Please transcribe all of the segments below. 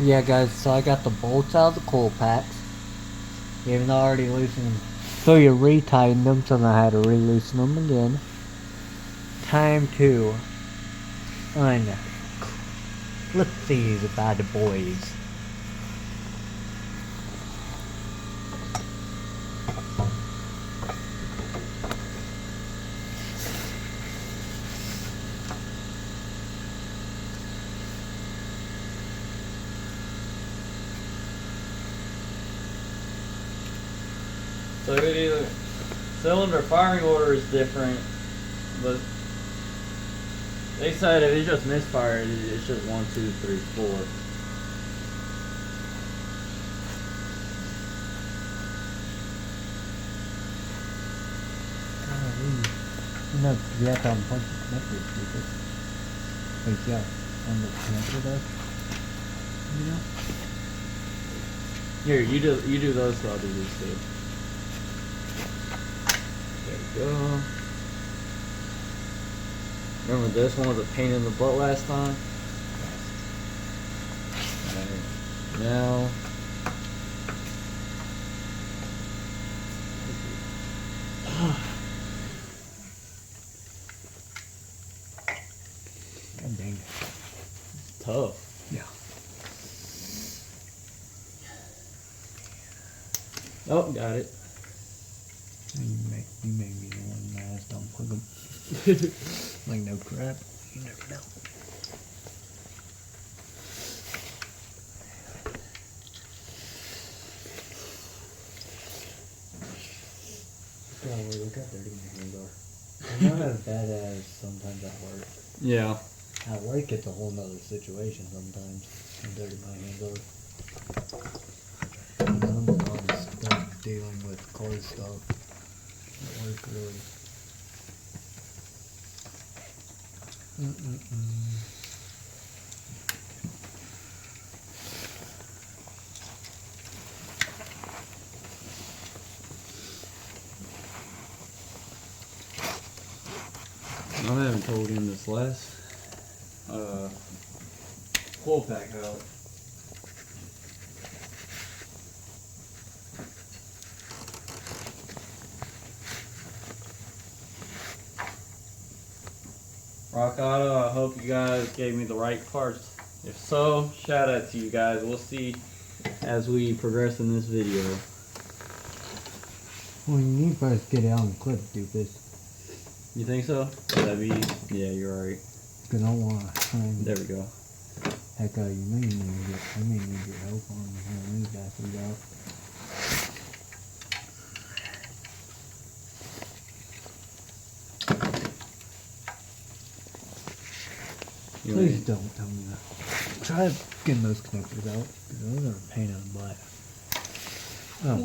Yeah, guys, so I got the bolts out of the coil packs. Even though I already loosened them. So you retightened them, so I had to re-loosen them again. Time to unclip these bad boys. So it either cylinder firing order is different, but they said if it's just misfire, it's just 1, 2, 3, 4. No, you have to unplug the connector, stupid. Wait, yeah, on the connector though. You know? Here, you do those, so I'll do these two. There we go. Remember this one was a pain in the butt last time? Alright, now. God dang it. It's tough. Yeah. Oh, got it. You may be the one that has to unplug them. Like no crap. You never know. Golly, look how dirty my hands are. I'm not as bad as sometimes at work. Yeah. At work, it's a whole nother situation sometimes. How dirty my hands are. I'm stuck dealing with car stuff at work, really. I haven't told him this last coil pack out. Rock Auto, I hope you guys gave me the right parts. If so, shout out to you guys. We'll see as we progress in this video. Well, you need to first get out and clip, stupid. You think so? That'd be, yeah, you're right. Cause I don't want to try and There we go. heck, you may need your help on these bastards out. Please don't tell me that. Try getting those connectors out. Those are a pain in the butt. Oh,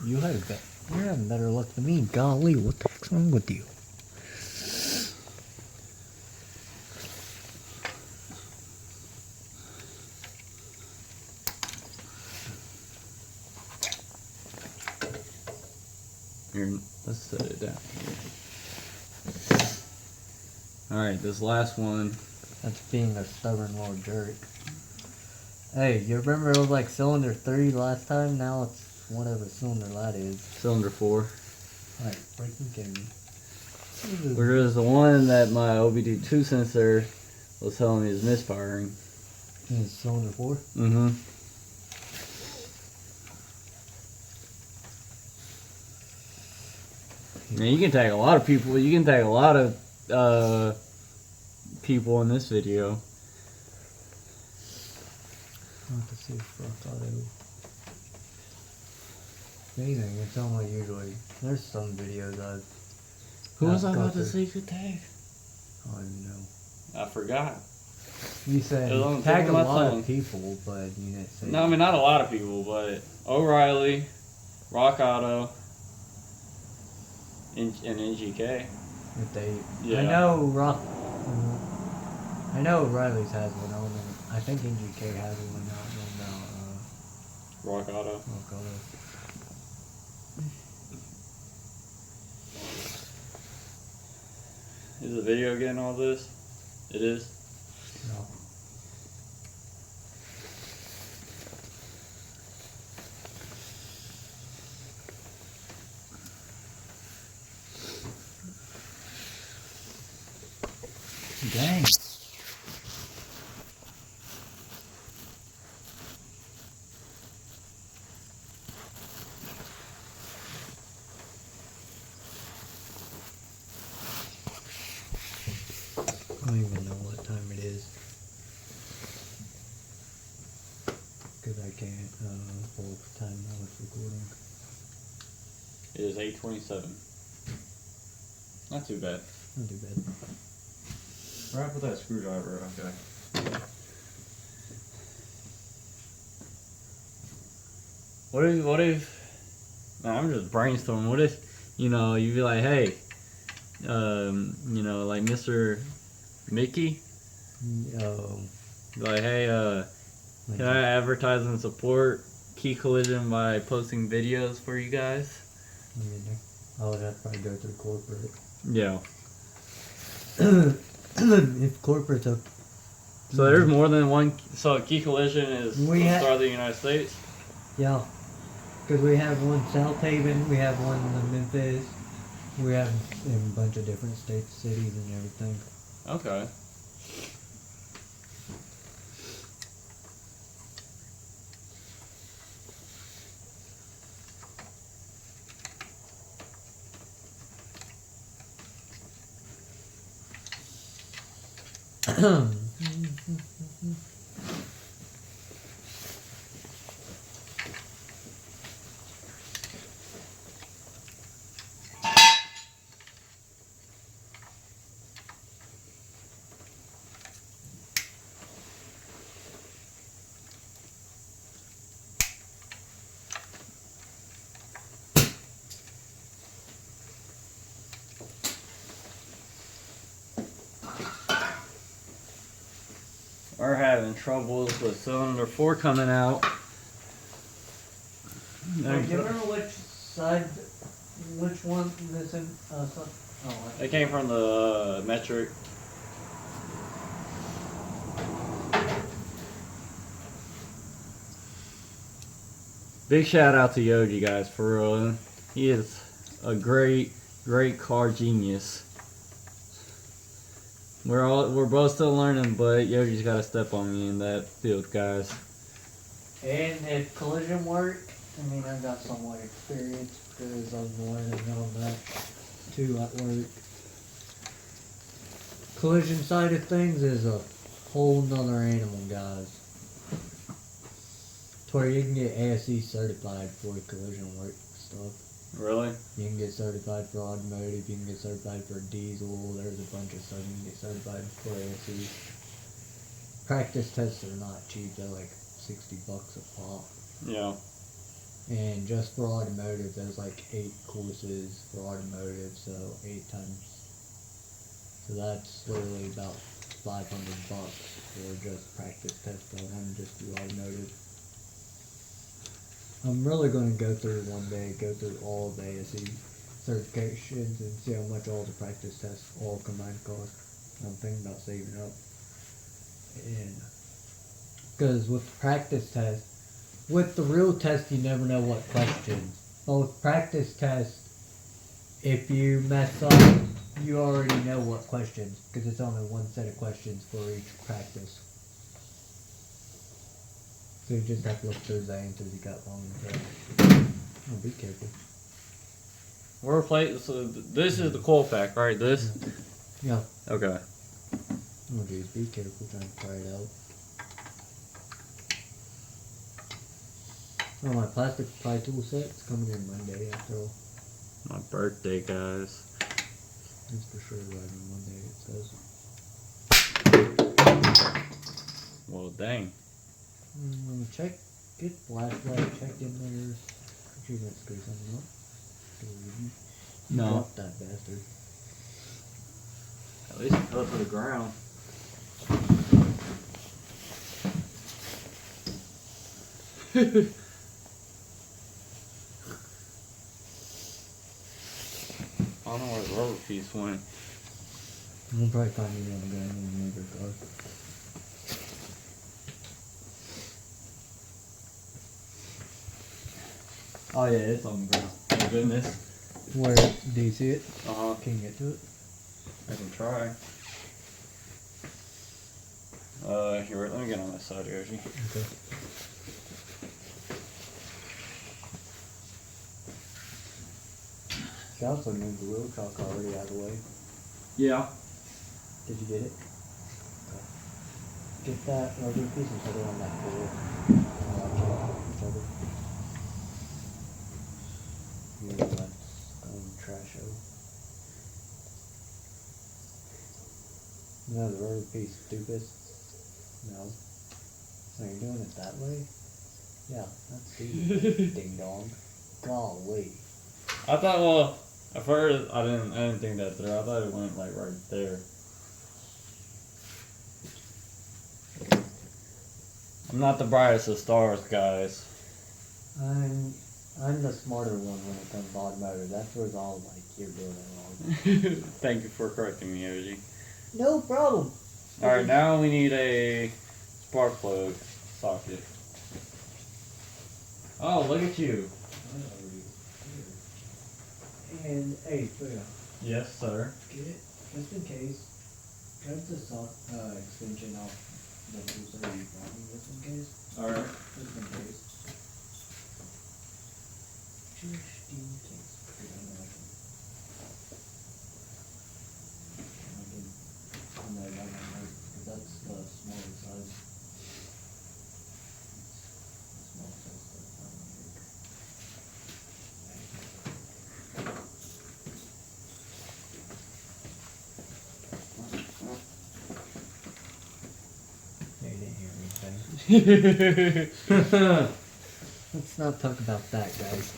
you had a bet. You're having better luck than me. Golly, what the heck's wrong with you? Here, let's set it down here. Alright, this last one. That's being a stubborn little jerk. Hey, you remember it was like cylinder 3 last time? Now it's whatever cylinder that is. Cylinder 4. Alright, freaking kidding me. Whereas the one that my OBD2 sensor was telling me is misfiring. Is cylinder 4? Mm-hmm. Man, you can tag a lot of people. You can tag a lot of people in this video. I'll have to see if I thought it was amazing. It's only usually there's some videos I've. Who was I got about to to- say could tag? I don't even know. I forgot. You said It was on the tag tip a of my lot tongue. of people, but you didn't say. No, I mean not a lot of people, but O'Reilly, Rock Auto, and NGK. If they, Yeah. I know I know Riley's has one. I don't know. I think NGK has one. I don't know Rock Auto. Rock Auto. Is the video getting all this? It is. No. dang. I don't even know what time it is. Because I can't pull up the time now it's recording. It is 8:27. Not too bad. Not too bad. Right with that screwdriver, okay. What if, nah, I'm just brainstorming, what if, you know, you'd be like, hey, you know, like Mr. Mickey, like, hey, can I advertise and support Key Collision by posting videos for you guys? I would have to probably go through corporate. Yeah. If corporate took. So there's more than one. So Key Collision is throughout the United States. Yeah, because we have one South Haven, we have one in Memphis, we have in a bunch of different states, cities, and everything. Okay. We're having troubles with cylinder 4 coming out. Do you remember which side, which one is in? It came from the metric. Big shout out to Yogi, guys, for real. He is a great car genius. We're both still learning, but Yogi's got to step on me in that field, guys. And if collision work, I mean, I've got somewhat experience because I'm learning on that too at work. Collision side of things is a whole nother animal, guys. To where you can get ASE certified for collision work stuff. Really? You can get certified for automotive, you can get certified for diesel, there's a bunch of stuff you can get certified for ASE. Practice tests are not cheap, they're like $60 a pop. Yeah. And just for automotive, there's like 8 courses for automotive, so 8 times. So that's literally about $500 for just practice tests. I want to just do automotive. I'm really going to go through one day, go through all the ASE certifications and see how much all the practice tests all combined cost. I'm thinking about saving up. And because with the practice test, with the real test, you never know what questions. But with practice test, if you mess up, you already know what questions, because it's only one set of questions for each practice. So you just have to look through the answers you got wrong. Oh, be careful. We're replacing. So this is the coil pack, right? This. Yeah. Okay. Oh geez, be careful trying to pry it out. Oh, my plastic pry tool set's coming in Monday after all. My birthday, guys. It's for sure right on Monday, it says. Well, dang. I'm gonna check, get flashlight checked in there. You're gonna screw something up. No. Drop that bastard. At least it fell to the ground. I don't know where the rubber piece went. We'll probably find it on the ground in the neighbor's car. Oh yeah, it's on the ground. Oh goodness. Where do you see it? Uh-huh. Can you get to it? I can try. Here, let me get on this side here. Okay. She also moved the wheel chuck already out of the way. Yeah. Did you get it? Okay. Get that rubber piece and put it on that floor. Let's trash out. No, the rubber piece, stupid. No. So you're doing it that way? Yeah, that's stupid. Ding dong. Golly. I thought, well, at first I didn't think that through. I thought it went like right there. I'm not the brightest of stars, guys. I'm the smarter one when it comes to automotive. That's where it's all like you're doing it wrong. Thank you for correcting me, OG. No problem. Alright, now we need a spark plug socket. Oh, look at you. And hey, Phil, Yes, sir. get it just in case. Cut the extension off the whole side you want just in case. Alright. Just in case. Just in case. Because I know I can. Because that's the smaller size. Small size stuff. Yeah, you didn't hear anything. Let's not talk about that, guys.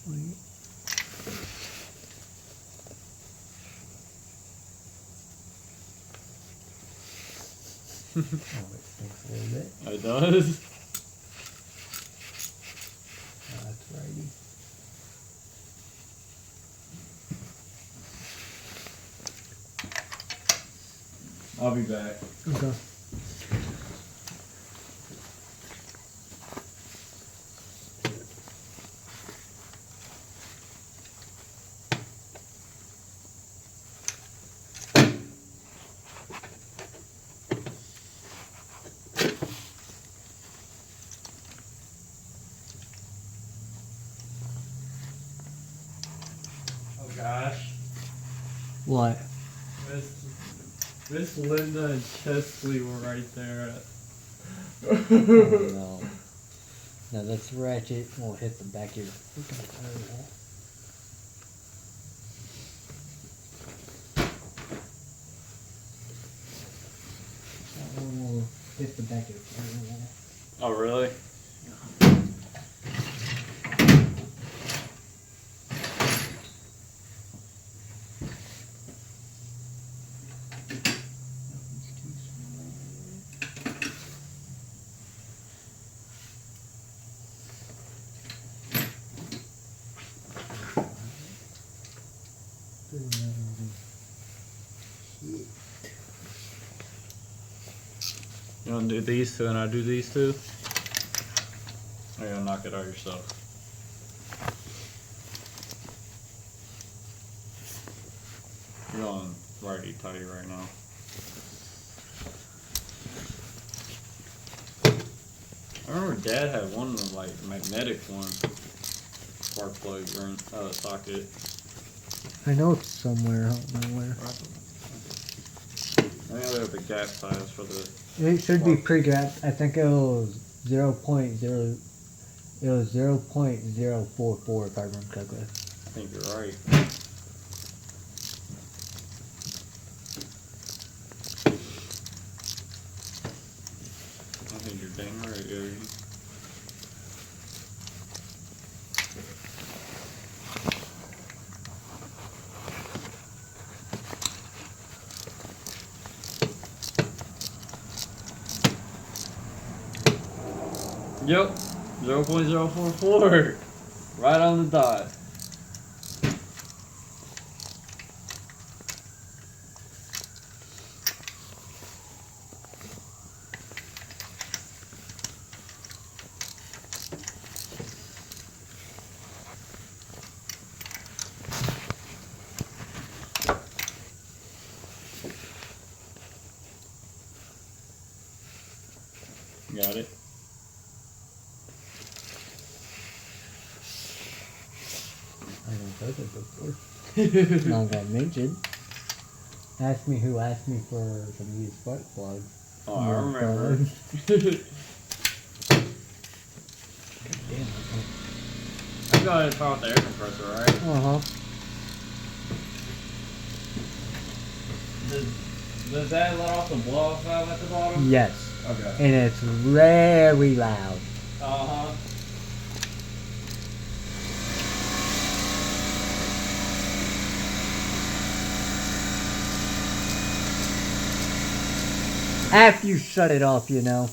Wait. Oh, it stinks a little bit. It does? That's righty. I'll be back. Okay. Oh gosh. What? Miss Linda and Chesley were right there. Oh, no. Now this ratchet will hit the back of your freaking firewall. That one will hit the back of your firewall. Oh really? You wanna do these two and I do these two? Or you gonna knock it out yourself? You're on righty tighty right now. I remember Dad had one like magnetic one spark plug socket. I know it's somewhere. I don't know where. I think they have the gap size for the. It should be pre-gapped. I think it was 0.0. It was 0.044 if I remember correctly. I think you're right. I think you're dang right, Gary. Yep, 0.044. Right on the dot. I don't said it before. Not got mentioned. Ask me who asked me for some used spark plugs. Oh, I remember. God damn it. I go ahead and turn off the air compressor, right? Uh-huh. Does that let off the blow-off valve at the bottom? Yes. Okay. And it's very loud. Uh-huh. After you shut it off, you know.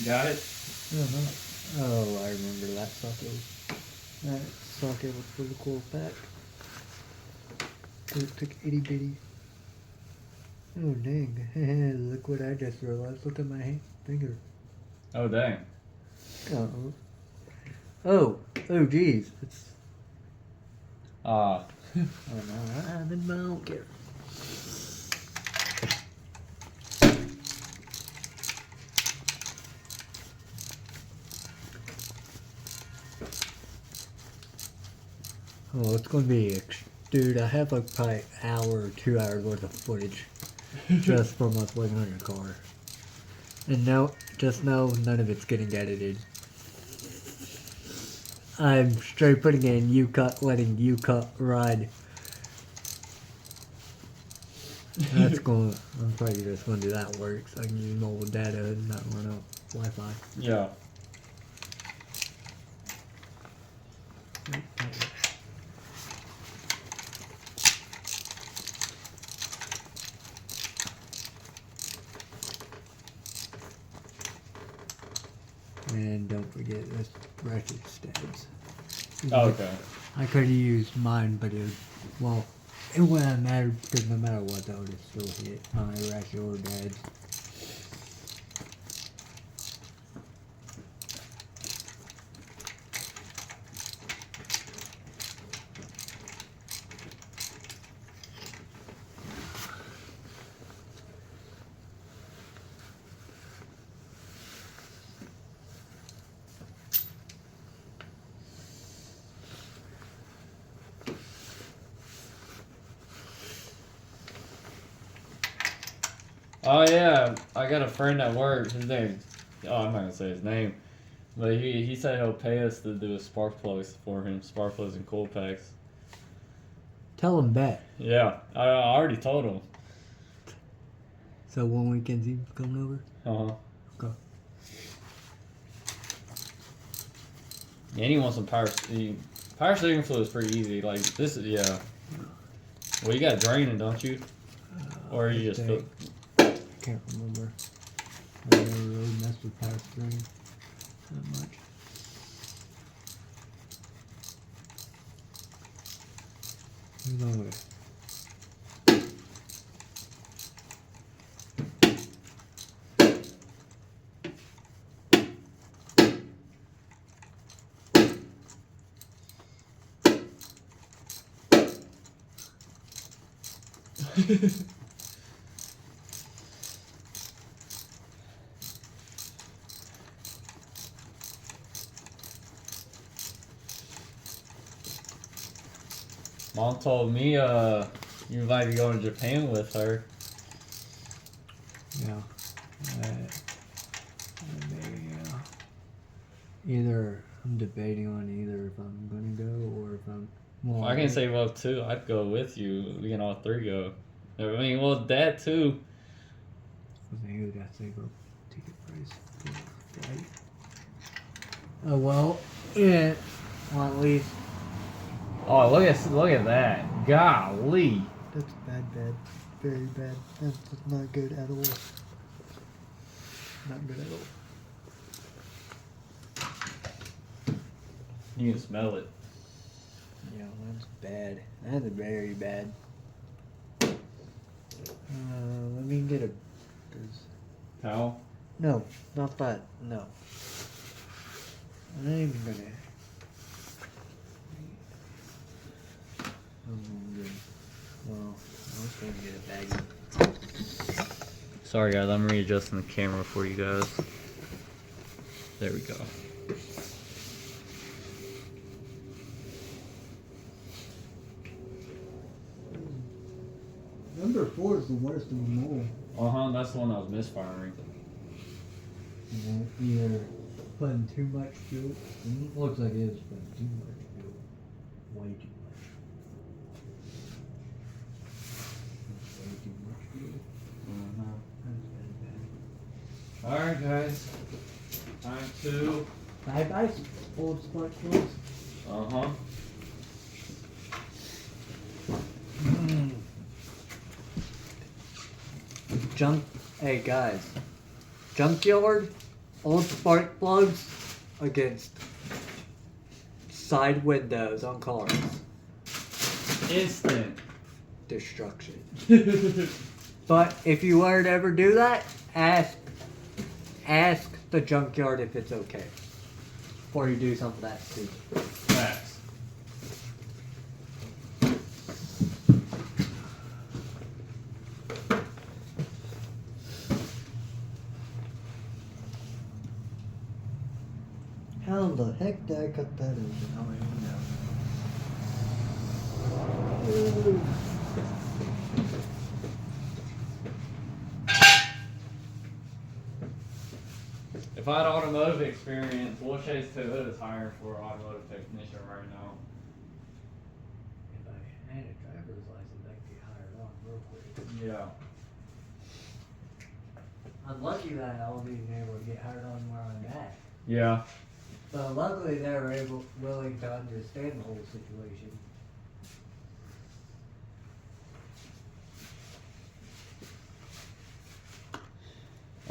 Got it? Uh-huh. Oh, I remember that socket. That socket was for the coil pack. It took itty bitty. Oh dang. Look what I just realized. Look at my finger. Oh, dang. Uh-oh. Oh geez. It's Ah. oh no, I don't care. Oh, it's gonna be dude, I have like probably an hour or 2 hours worth of footage just from us waiting on your car. And no, just know none of it's getting edited. I'm straight putting it in U-cut, letting U-cut ride. That's going. I'm probably just going to do that work so I can use mobile data and not run out Wi-Fi. Yeah. And don't forget this ratchet stabs. Oh, okay. I could have used mine, but it was, well, it wouldn't have mattered because no matter what, that would have still hit my ratchet or dad's. Oh, yeah. I got a friend at work. His name. Oh, I'm not going to say his name. But he said he'll pay us to do a spark plugs for him. Spark plugs and coil packs. Tell him that. Yeah. I already told him. So one weekend he's coming over? Uh-huh. Okay. And he wants some power. Power steering fluid is pretty easy. Like, this is, yeah. Well, you got to drain it, don't you? Or you just think. I can't remember. I never really messed with power steering that much. No way. Mom told me you might be going to Japan with her. Yeah. Either I'm debating on either if I'm gonna go or if I'm. If I can save up 2, I'd go with you. We can all 3 go. I mean, well, Dad too. I think we gotta save up ticket price. Right. Oh well, yeah. Well, at least Oh, look at that! Golly! that's bad, very bad. That's not good at all. Not good at all. You can smell it. Yeah, that's bad. That's very bad. Let me get a. Towel? No, not that. No. I'm not even gonna. Well, I was gonna get a baggie. Sorry guys, I'm readjusting the camera for you guys. There we go. Number 4 is the worst of them all. That's the one that was misfiring. Either putting too much fuel. Looks like it is putting too much fuel. Way too much. Way too much fuel. That's bad. Alright guys. Time to... Bye-bye, old spark plugs. Hey guys, junkyard, old spark plugs against side windows on cars. Instant Destruction. But if you were to ever do that, ask the junkyard if it's okay before you do something that stupid. Facts. How the heck did I cut that open? I don't even know. If I had automotive experience, Will Chase Toyota is hiring for an automotive technician right now. If I had a driver's license, I could get hired on real quick. Yeah. I'm lucky that I'll be able to get hired on where I'm at. Yeah. But luckily they were willing to understand the whole situation.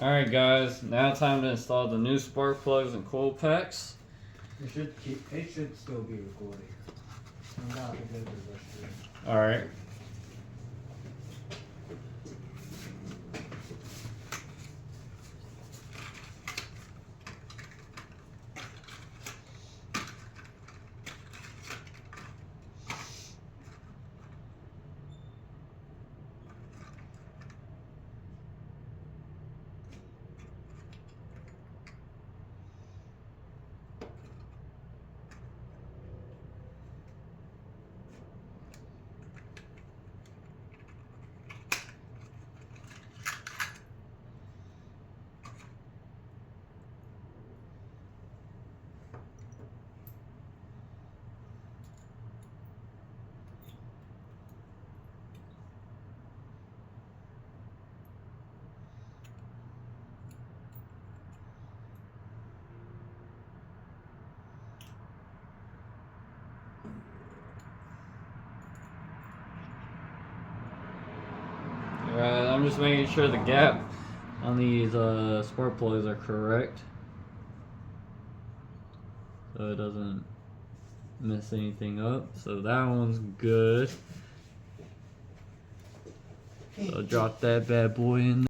Alright guys, now time to install the new spark plugs and coil packs. It should still be recording. I'm not going to go to the restroom. Alright. I'm just making sure the gap on these spark plugs are correct, so it doesn't mess anything up. So that one's good. So drop that bad boy in there.